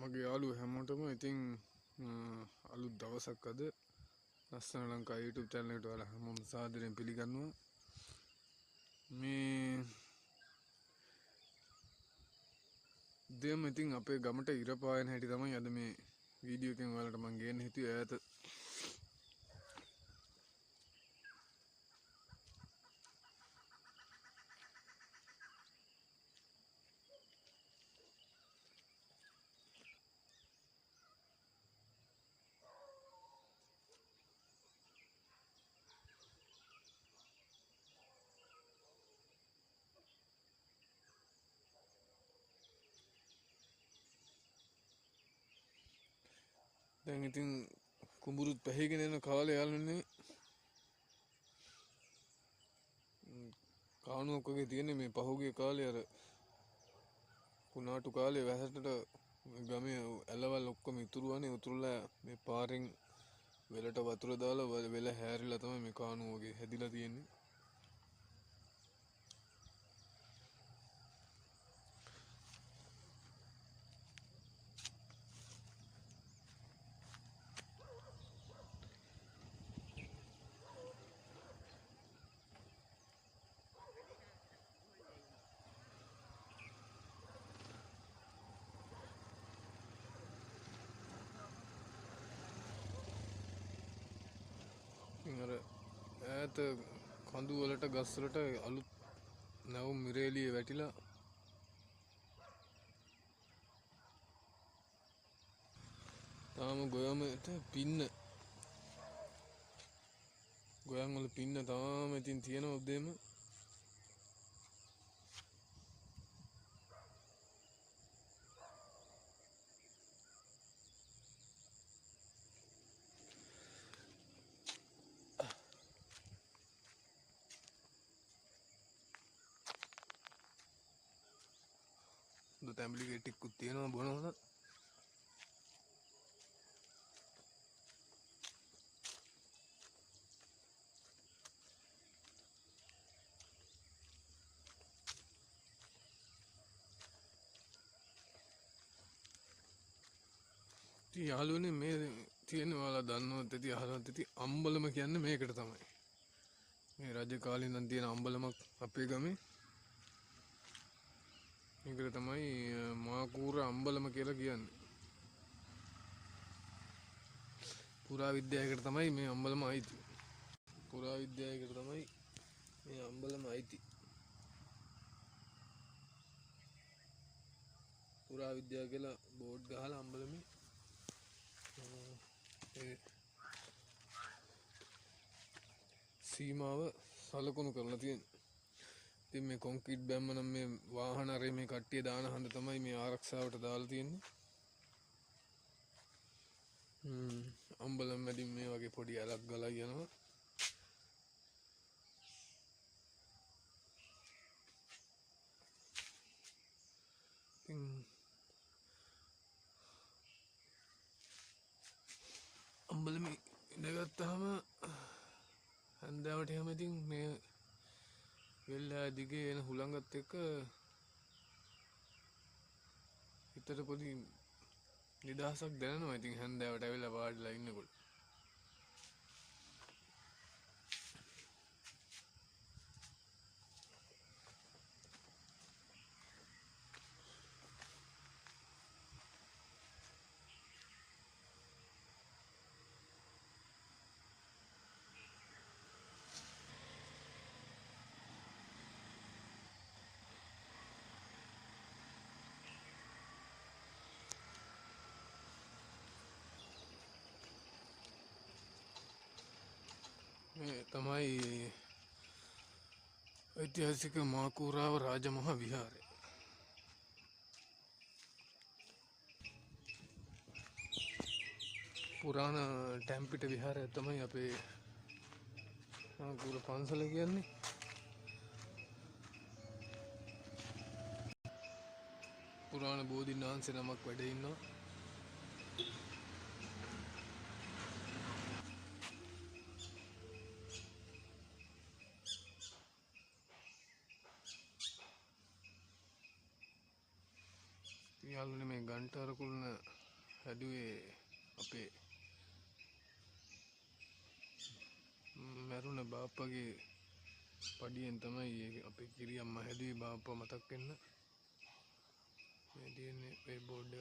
මගේ යාළුවෝ හැමෝටම ඉතින් අලුත් දවසක් අද ලස්සන ලංකා YouTube channel එකට ඔයාලා හැමෝම සාදරයෙන් පිළිගන්නවා. මේ දෙම ඉතින් අපේ ගමට ඉර පායන හැටි තමයි අද මේ වීඩියෝ එකෙන් ඔයාලට මම ගේන්න හිතුවේ. ඈත දැන් ඉතින් කුඹුරුත් පැහිගෙන යන කාලේ යාළුවනේ. කාණුවක් වගේ තියෙන්නේ මේ පහුගිය කාලේ අර කුණාටු කාලේ වැහසට ගමේ ඇලවල් ඔක්කොම ඉතුරුවනේ. උතුරුලා මේ පාරෙන් වෙලට වතුර දාලා වෙල හැරිලා තමයි මේ කාණුව වගේ හැදිලා තියෙන්නේ. අර ඈත කඳු වලට ගස් වලට අලුත් නැවුම් මිරේලිය වැටිලා තාම ගොයමට පින්න ගොයන් වල පින්න තාම ඉතින් තියෙනවා උදේම. තැඹිලි ගෙටික්කුත් තියෙනවා බොනවා. ඉතින් යාළුවනේ මේ තියෙන ඔයාලා දන්නවත් ඇති අහලවත් ඇති අම්බලම කියන්නේ මේකට තමයි. මේ රජ කාලේ ඉඳන් තියෙන අම්බලමක් අපේ ගමේ. මේකට තමයි මාකූර අම්බලම කියලා කියන්නේ. පුරා විද්‍යාවකට තමයි මේ අම්බලම අයිති. පුරා විද්‍යාවකට තමයි මේ අම්බලම අයිති. පුරා විද්‍යාව කියලා බෝඩ් ගහලා අම්බලමේ සීමාව සලකුණු කරලා තියෙනවා. ඉතින් මේ කොන්ක්‍රීට් බැම්ම නම් මේ වාහන අරේ මේ කට්ටිය දාන හන්ද තමයි මේ ආරක්ෂාවට දාලා තියෙන්නේ. අම්බලම් මැදින් මේ වගේ පොඩි ඇලක් ගලා යනවා. ඉතින් අම්බලම ඉඳගත්තාම හන්දාවට එහෙම ඉතින් මේ වෙල්ලා දිගේ එන හුළඟත් එක්ක හිතට පොඩි නිදහසක් දැනෙනවා. ඉතින් හන්දාවට ඇවිල්ලා වාඩිලා ඉන්නකොට මේ තමයි ඓතිහාසික මාකූරාව රාජමහා විහාරය. පුරාණ ටැම්පිට විහාරය තමයි අපේ මාකූර පන්සල කියන්නේ. පුරාණ බෝධීන් වහන්සේ නමක් වැඩ ඉන්නවා. යාළුවනේ මේ ගන්ටාරකුල්න හැදුවේ අපේ මැරුණ බාප්පගේ පඩියෙන් තමයි අපේ කිරියම්ම හැදුවේ බාප්පා මතක් වෙන්න. මේ තියෙන්නේ මේ බෝඩ්